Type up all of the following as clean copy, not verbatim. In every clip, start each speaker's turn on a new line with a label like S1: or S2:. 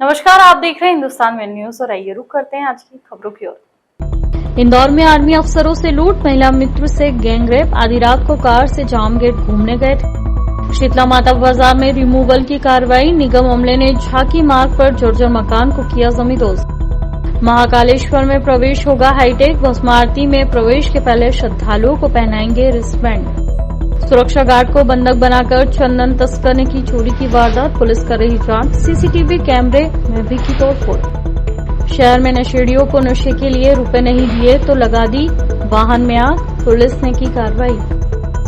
S1: नमस्कार, आप देख रहे हैं हिंदुस्तान में न्यूज और आइए रुक करते हैं आज की खबरों की ओर।
S2: इंदौर में आर्मी अफसरों से लूट, महिला मित्र से गैंगरेप। आधी रात को कार से जाम गेट घूमने गए थे। शीतला माता बाजार में रिमूवल की कार्रवाई। निगम अमले ने झांकी मार्ग पर जर्जर मकान को किया जमींदोज। महाकालेश्वर में प्रवेश होगा हाईटेक। भस्म आरती में प्रवेश के पहले श्रद्धालुओं को पहनाएंगे रिस्टबैंड। सुरक्षा गार्ड को बंधक बनाकर चंदन तस्कर ने की चोरी की वारदात। पुलिस कर रही जांच। सीसीटीवी कैमरे में भी की तोड़फोड़। शहर में नशेड़ियों को नशे के लिए रुपए नहीं दिए तो लगा दी वाहन में आग। पुलिस ने की कार्रवाई।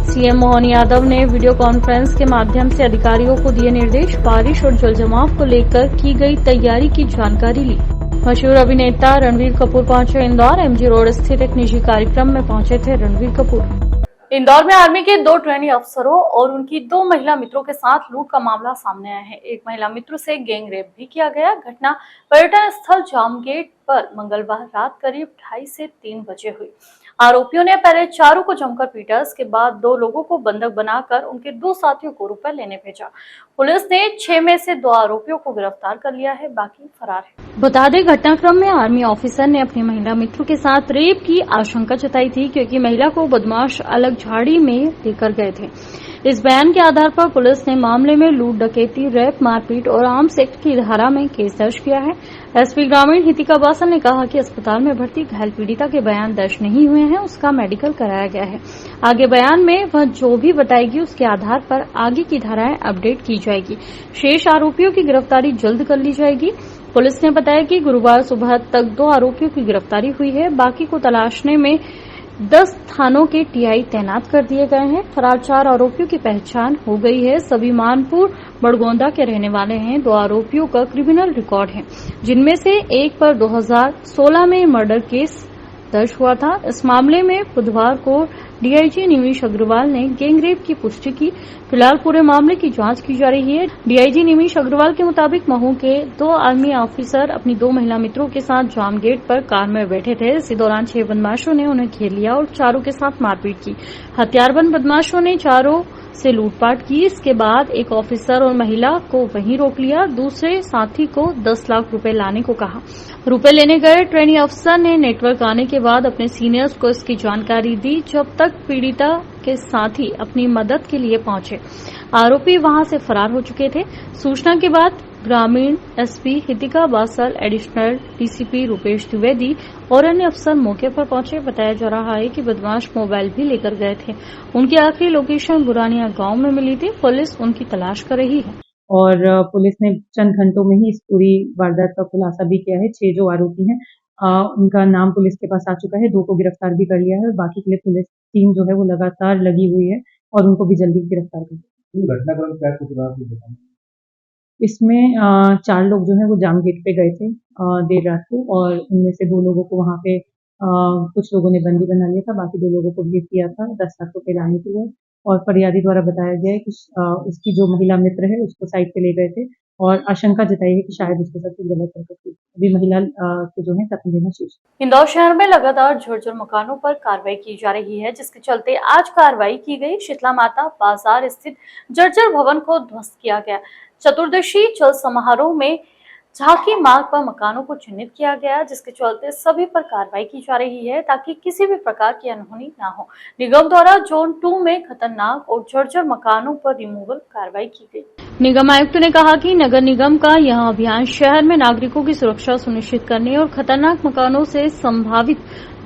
S2: सीएम मोहन यादव ने वीडियो कॉन्फ्रेंस के माध्यम से अधिकारियों को दिए निर्देश। बारिश और जलजमाव को लेकर की गई तैयारी की जानकारी ली। मशहूर अभिनेता रणबीर कपूर पहुंचे इंदौर। एमजी रोड स्थित एक निजी कार्यक्रम में पहुंचे थे रणबीर कपूर।
S1: इंदौर में आर्मी के 2 ट्रेनी अफसरों और उनकी 2 महिला मित्रों के साथ लूट का मामला सामने आया है। एक महिला मित्र से गैंग रेप भी किया गया। घटना पर्यटन स्थल जाम गेट पर मंगलवार रात करीब 2:30 से 3 बजे हुई। आरोपियों ने पहले चारों को जमकर पीटा, इसके बाद 2 लोगों को बंधक बनाकर उनके 2 साथियों को रुपए लेने भेजा। पुलिस ने 6 में से 2 आरोपियों को गिरफ्तार कर लिया है, बाकी फरार है।
S2: बता दें, घटनाक्रम में आर्मी ऑफिसर ने अपनी महिला मित्र के साथ रेप की आशंका जताई थी, क्योंकि महिला को बदमाश अलग झाड़ी में लेकर गए थे। इस बयान के आधार पर पुलिस ने मामले में लूट, डकैती, रेप, मारपीट और आर्म्स एक्ट की धारा में केस दर्ज किया है। एसपी ग्रामीण हितिका बासल ने कहा कि अस्पताल में भर्ती घायल पीड़िता के बयान दर्ज नहीं हुए हैं, उसका मेडिकल कराया गया है। आगे बयान में वह जो भी बताएगी उसके आधार पर आगे की धाराएं अपडेट की जाएगी। शेष आरोपियों की गिरफ्तारी जल्द कर ली जाएगी। पुलिस ने बताया कि गुरुवार सुबह तक 2 आरोपियों की गिरफ्तारी हुई है। बाकी को तलाशने में 10 थानों के टीआई तैनात कर दिए गए हैं। फरार 4 आरोपियों की पहचान हो गई है। सभी मानपुर बड़गोंदा के रहने वाले हैं। 2 आरोपियों का क्रिमिनल रिकॉर्ड है, जिनमें से एक पर 2016 में मर्डर केस दर्ज हुआ था। इस मामले में बुधवार को डीआईजी निमिष अग्रवाल ने गैंगरेप की पुष्टि की। फिलहाल पूरे मामले की जांच की जा रही है। डीआईजी निमिष अग्रवाल के मुताबिक महू के 2 आर्मी ऑफिसर अपनी 2 महिला मित्रों के साथ जाम गेट पर कार में बैठे थे। इसी दौरान 6 बदमाशों ने उन्हें घेर लिया और चारों के साथ मारपीट की। हथियारबंद बदमाशों ने चारों से लूटपाट की। इसके बाद एक ऑफिसर और महिला को वहीं रोक लिया। दूसरे साथी को 10 लाख रुपए लाने को कहा। रुपए लेने गए ट्रेनी अफसर ने नेटवर्क आने के बाद अपने सीनियर्स को इसकी जानकारी दी, जब तक पीड़िता के साथी अपनी मदद के लिए पहुंचे। आरोपी वहां से फरार हो चुके थे। सूचना के बाद ग्रामीण SP Hitika basal, additional DCP Rupesh Dwivedi और अन्य अफसर मौके पर पहुंचे। बताया जा रहा है कि बदमाश मोबाइल भी लेकर गए थे। उनकी आखिरी लोकेशन बुरानिया गांव में मिली थी। पुलिस उनकी तलाश कर रही है
S3: और पुलिस ने चंद घंटों में ही इस पूरी वारदात का खुलासा भी किया है। 6 जो आरोपी हैं उनका नाम पुलिस के पास आ चुका है। 2 को गिरफ्तार भी कर लिया है और बाकी के लिए पुलिस टीम जो है वो लगातार लगी हुई है और उनको भी जल्दी गिरफ्तार कर।
S4: घटनाक्रम क्या कुछ बताएं।
S3: इसमें 4 लोग जो है वो जाम गेट पे गए थे देर रात को, और उनमें से 2 लोगों को वहां पे कुछ लोगों ने बंदी बना लिया था। बाकी 2 लोगों को गिरफ्तार किया था 10 लाख रुपए लाने के लिए। और फरियादी द्वारा बताया गया है कि उसकी जो महिला मित्र है उसको साइड पे ले गए थे और आशंका जताई है कि शायद उसके साथ कुछ गलत हरकत हुई। अभी महिला के जो है कत्ल देना शेष।
S1: इंदौर शहर में लगातार झर्जर मकानों पर कार्रवाई की जा रही है, जिसके चलते आज कार्रवाई की गई। शीतला माता बाजार स्थित जर्जर भवन को ध्वस्त किया गया। चतुर्दशी जल समारोह में झांकी मार्ग पर मकानों को चिन्हित किया गया, जिसके चलते सभी पर कार्रवाई की जा रही है ताकि किसी भी प्रकार की अनहोनी न हो। निगम द्वारा जोन 2 में खतरनाक और जर्जर मकानों पर रिमूवल कार्रवाई की गई।
S2: निगम आयुक्त ने कहा कि नगर निगम का यह अभियान शहर में नागरिकों की सुरक्षा सुनिश्चित करने और खतरनाक मकानों से संभावित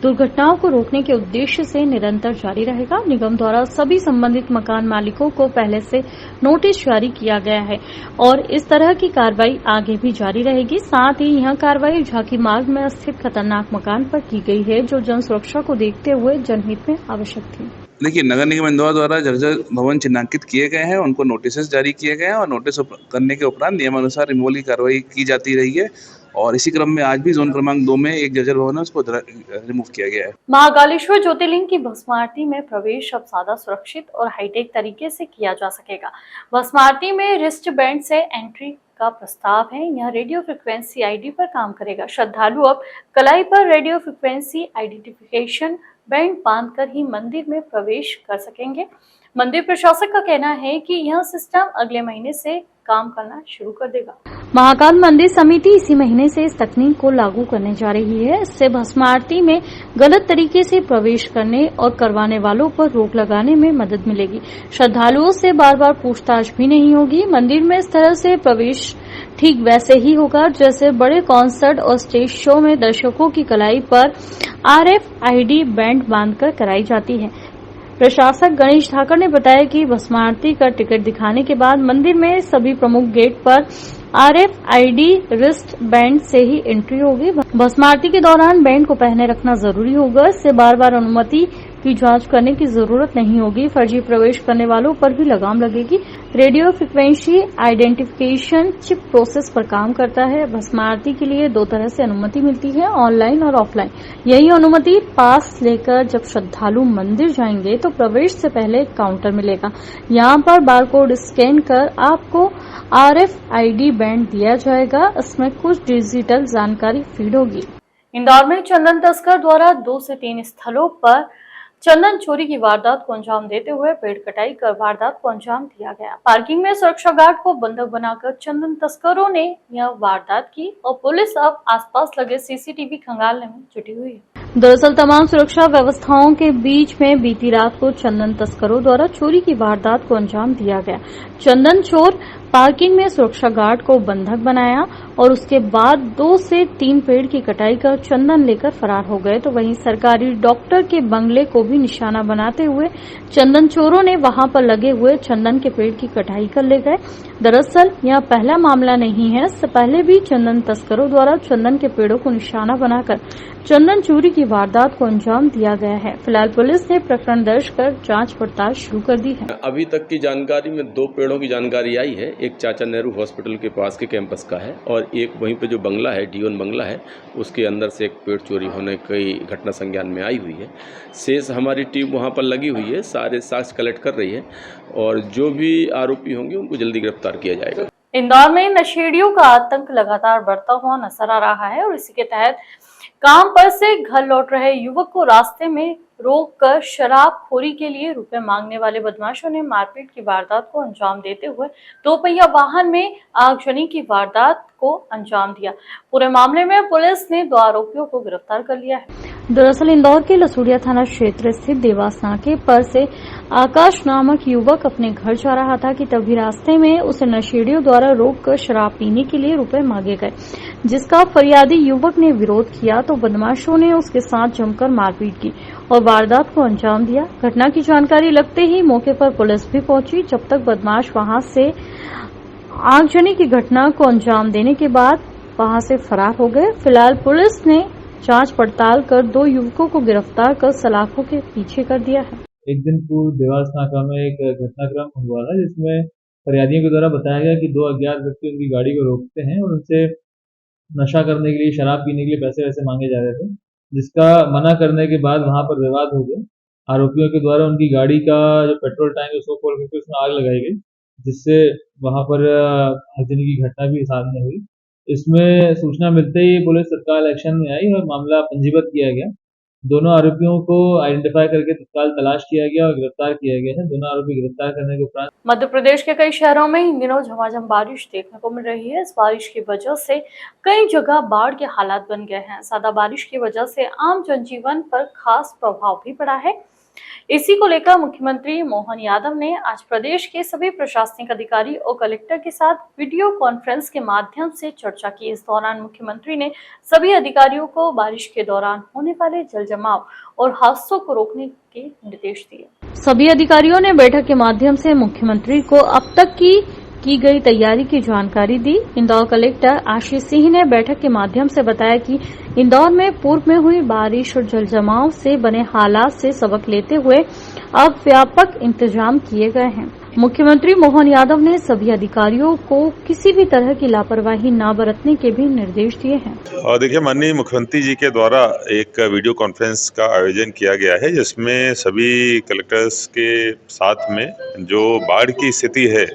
S2: दुर्घटनाओं को रोकने के उद्देश्य से निरंतर जारी रहेगा। निगम द्वारा सभी संबंधित मकान मालिकों को पहले से नोटिस जारी किया गया है और इस तरह की कार्रवाई आगे भी जारी रहेगी। साथ ही यह कार्रवाई झांकी मार्ग में स्थित खतरनाक मकान पर की गई है, जो जन सुरक्षा को देखते हुए जनहित में आवश्यक थी।
S4: देखिए, नगर निगम इंदौर द्वारा जर्जर भवन चिन्हांकित किए गए हैं, उनको नोटिस जारी किए गए हैं और नोटिस करने के उपरांत नियमानुसार रिमूवल की कार्रवाई की जाती रही है। और इसी क्रम में आज भी जोन क्रमांक 2 में एक जर्जर भवन है, उसको रिमूव किया गया है।
S1: महाकालेश्वर ज्योतिर्लिंग की भस्म आरती में प्रवेश अब ज्यादा सुरक्षित और हाईटेक तरीके से किया जा सकेगा। भस्म आरती में रिस्ट बैंड से एंट्री का प्रस्ताव है। यह रेडियो फ्रिक्वेंसी आईडी पर काम करेगा। श्रद्धालु अब कलाई पर रेडियो फ्रिक्वेंसी आइडेंटिफिकेशन बैंड बांधकर ही मंदिर में प्रवेश कर सकेंगे। मंदिर प्रशासक का कहना है कि यह सिस्टम अगले महीने से काम करना शुरू कर देगा।
S2: महाकाल मंदिर समिति इसी महीने से इस तकनीक को लागू करने जा रही है। इससे भस्म आरती में गलत तरीके से प्रवेश करने और करवाने वालों पर रोक लगाने में मदद मिलेगी। श्रद्धालुओं से बार बार पूछताछ भी नहीं होगी। मंदिर में इस तरह से प्रवेश ठीक वैसे ही होगा जैसे बड़े कॉन्सर्ट और स्टेज शो में दर्शकों की कलाई पर RFID बैंड बांधकर कराई जाती है। प्रशासक गणेश ठाकर ने बताया कि भस्म आरती का टिकट दिखाने के बाद मंदिर में सभी प्रमुख गेट पर RFID रिस्ट बैंड से ही एंट्री होगी। भस्म आरती के दौरान बैंड को पहने रखना जरूरी होगा। इससे बार बार अनुमति की जांच करने की जरूरत नहीं होगी। फर्जी प्रवेश करने वालों पर भी लगाम लगेगी। Radio frequency identification chip process पर काम करता है। भस्म आरती के लिए 2 तरह से अनुमति मिलती है, ऑनलाइन और ऑफलाइन। यही अनुमति पास लेकर जब श्रद्धालु मंदिर जाएंगे तो प्रवेश से पहले काउंटर मिलेगा। यहाँ पर बारकोड स्कैन कर आपको RFID बैंड दिया जाएगा। इसमें कुछ डिजिटल जानकारी फीड होगी।
S1: इंदौर में चंदन तस्कर द्वारा 2 से 3 स्थलों पर चंदन चोरी की वारदात को अंजाम देते हुए पेड़ कटाई कर वारदात को अंजाम दिया गया। पार्किंग में सुरक्षा गार्ड को बंधक बनाकर चंदन तस्करों ने यह वारदात की और पुलिस अब आसपास लगे CCTV खंगालने में जुटी हुई है।
S2: दरअसल तमाम सुरक्षा व्यवस्थाओं के बीच में बीती रात को चंदन तस्करों द्वारा चोरी की वारदात को अंजाम दिया गया। चंदन चोर पार्किंग में सुरक्षा गार्ड को बंधक बनाया और उसके बाद 2 से 3 पेड़ की कटाई कर चंदन लेकर फरार हो गए। तो वहीं सरकारी डॉक्टर के बंगले को भी निशाना बनाते हुए चंदन चोरों ने वहां पर लगे हुए चंदन के पेड़ की कटाई कर ले गए। दरअसल यह पहला मामला नहीं है। इससे पहले भी चंदन तस्करों द्वारा चंदन के पेड़ों को निशाना बनाकर चंदन चोरी की वारदात को अंजाम दिया गया है। फिलहाल पुलिस ने प्रकरण दर्ज कर जांच पड़ताल शुरू कर दी है।
S5: अभी तक की जानकारी में 2 पेड़ों की जानकारी आई है। एक चाचा नेहरू हॉस्पिटल के पास के कैंपस का है और एक वहीं पे जो बंगला है, D1 बंगला है, उसके अंदर से एक पेड़ चोरी होने की घटना संज्ञान में आई हुई है। शेष हमारी टीम वहाँ पर लगी हुई है, सारे साक्ष्य कलेक्ट कर रही है और जो भी आरोपी होंगे उनको जल्दी गिरफ्तार किया जाएगा।
S1: इंदौर में नशेड़ियों का आतंक लगातार बढ़ता हुआ नजर आ रहा है और इसी के तहत काम पर से घर लौट रहे युवक को रास्ते में रोककर शराबखोरी के लिए रुपए मांगने वाले बदमाशों ने मारपीट की वारदात को अंजाम देते हुए 2 पहिया वाहन में आगजनी की वारदात को अंजाम दिया। पूरे मामले में पुलिस ने 2 आरोपियों को गिरफ्तार कर लिया है।
S2: दरअसल इंदौर के लसूड़िया थाना क्षेत्र स्थित देवास नाके पर से आकाश नामक युवक अपने घर जा रहा था कि तभी रास्ते में उसे नशेड़ियों द्वारा रोककर शराब पीने के लिए रुपए मांगे गए, जिसका फरियादी युवक ने विरोध किया तो बदमाशों ने उसके साथ जमकर मारपीट की और वारदात को अंजाम दिया। घटना की जानकारी लगते ही मौके पर पुलिस भी पहुंची। जब तक बदमाश वहां से आगजनी की घटना को अंजाम देने के बाद वहां से फरार हो गए। फिलहाल पुलिस ने जांच पड़ताल कर 2 युवकों को गिरफ्तार कर सलाखों के पीछे कर दिया है।
S6: एक दिन पूर्व देवास नाका में एक घटनाक्रम हुआ था जिसमें फरियादियों के द्वारा बताया गया कि 2 अज्ञात व्यक्ति उनकी गाड़ी को रोकते हैं और उनसे नशा करने के लिए, शराब पीने के लिए पैसे वैसे मांगे जा रहे थे, जिसका मना करने के बाद वहां पर विवाद हो गया। आरोपियों के द्वारा उनकी गाड़ी का जो पेट्रोल टैंक है उसको खोल करके उसमें आग लगाई गई, जिससे वहां पर आगजनी की घटना भी सामने हुई। इसमें सूचना मिलते ही पुलिस तत्काल एक्शन में आई और मामला पंजीबद्ध किया गया। दोनों आरोपियों को आइडेंटिफाई करके तत्काल तलाश किया गया और गिरफ्तार किया गया है। दोनों आरोपी गिरफ्तार करने के उपरांत
S1: मध्य प्रदेश के कई शहरों में इन दिनों झमाझम बारिश देखने को मिल रही है। इस बारिश की वजह से कई जगह बाढ़ के हालात बन गए हैं। ज्यादा बारिश की वजह से आम जनजीवन पर खास प्रभाव भी पड़ा है। इसी को लेकर मुख्यमंत्री मोहन यादव ने आज प्रदेश के सभी प्रशासनिक अधिकारी और कलेक्टर के साथ वीडियो कॉन्फ्रेंस के माध्यम से चर्चा की। इस दौरान मुख्यमंत्री ने सभी अधिकारियों को बारिश के दौरान होने वाले जल जमाव और हादसों को रोकने के निर्देश दिए।
S2: सभी अधिकारियों ने बैठक के माध्यम से मुख्यमंत्री को अब तक की गई तैयारी की जानकारी दी। इंदौर कलेक्टर आशीष सिंह ने बैठक के माध्यम से बताया कि इंदौर में पूर्व में हुई बारिश और जल जमाव से बने हालात से सबक लेते हुए अब व्यापक इंतजाम किए गए हैं। मुख्यमंत्री मोहन यादव ने सभी अधिकारियों को किसी भी तरह की लापरवाही न बरतने के भी निर्देश दिए हैं।
S7: और देखिए, माननीय मुख्यमंत्री जी के द्वारा एक वीडियो कॉन्फ्रेंस का आयोजन किया गया है, जिसमें सभी कलेक्टर्स के साथ में जो बाढ़ की स्थिति है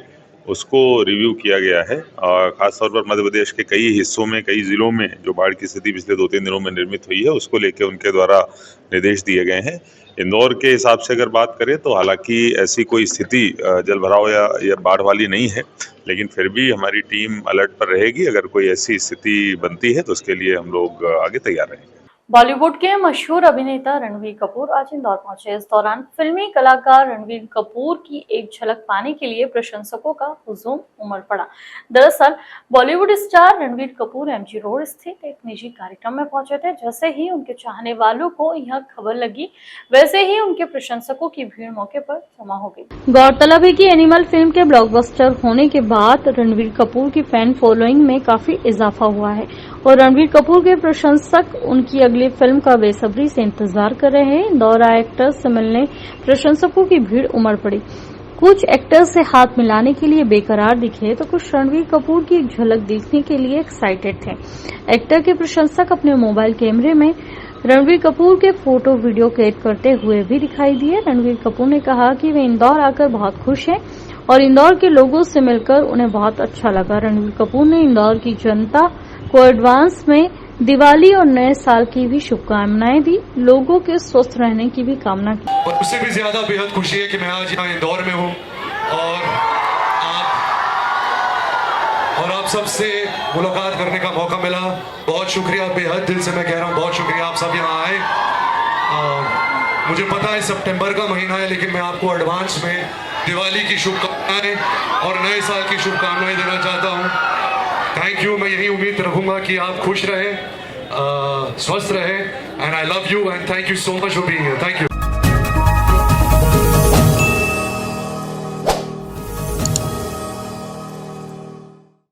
S7: उसको रिव्यू किया गया है। और ख़ासतौर पर मध्य प्रदेश के कई हिस्सों में, कई ज़िलों में जो बाढ़ की स्थिति पिछले 2-3 दिनों में निर्मित हुई है, उसको लेके उनके द्वारा निर्देश दिए गए हैं। इंदौर के हिसाब से अगर बात करें तो हालांकि ऐसी कोई स्थिति जल भराव या बाढ़ वाली नहीं है, लेकिन फिर भी हमारी टीम अलर्ट पर रहेगी। अगर कोई ऐसी स्थिति बनती है तो उसके लिए हम लोग आगे तैयार रहेंगे।
S1: बॉलीवुड के मशहूर अभिनेता रणवीर कपूर आज इंदौर पहुंचे। इस दौरान फिल्मी कलाकार रणवीर कपूर की एक झलक पाने के लिए प्रशंसकों का हुजूम उमड़ पड़ा। दरअसल Bollywood star Ranveer Kapoor MG road स्थित एक निजी कार्यक्रम में पहुंचे थे। जैसे ही उनके चाहने वालों को यह खबर लगी, वैसे ही उनके प्रशंसकों की भीड़ मौके पर जमा हो गई।
S2: गौरतलब है कि एनिमल फिल्म के ब्लॉकबस्टर होने के बाद रणवीर कपूर की फैन फॉलोइंग में काफी इजाफा हुआ है और रणवीर कपूर के प्रशंसक उनकी अगली फिल्म का बेसब्री से इंतजार कर रहे हैं। इंदौर आए एक्टर्स से मिलने प्रशंसकों की भीड़ उमड़ पड़ी। कुछ एक्टर्स से हाथ मिलाने के लिए बेकरार दिखे तो कुछ रणवीर कपूर की एक झलक देखने के लिए एक्साइटेड थे। एक्टर के प्रशंसक अपने मोबाइल कैमरे में रणवीर कपूर के फोटो वीडियो कैद करते हुए भी दिखाई दिए। रणवीर कपूर ने कहा कि वे इंदौर आकर बहुत खुश हैं और इंदौर के लोगों से मिलकर उन्हें बहुत अच्छा लगा। रणवीर कपूर ने इंदौर की जनता को एडवांस में दिवाली और नए साल की भी शुभकामनाएं दी। लोगों के स्वस्थ रहने की भी कामना की।
S8: और उससे भी ज्यादा बेहद खुशी है कि मैं आज यहाँ इंदौर में हूँ और आप सबसे मुलाकात करने का मौका मिला। बहुत शुक्रिया, बेहद दिल से मैं कह रहा हूँ, बहुत शुक्रिया आप सब यहाँ आए। मुझे पता है सितंबर का महीना है, लेकिन मैं आपको एडवांस में दिवाली की शुभकामनाएं और नए साल की शुभकामनाएं देना चाहता हूँ। Thank you. मैं यही उम्मीद रखूंगा कि आप खुश रहें, स्वस्थ रहें, and I love you and thank you so much for being here. Thank you.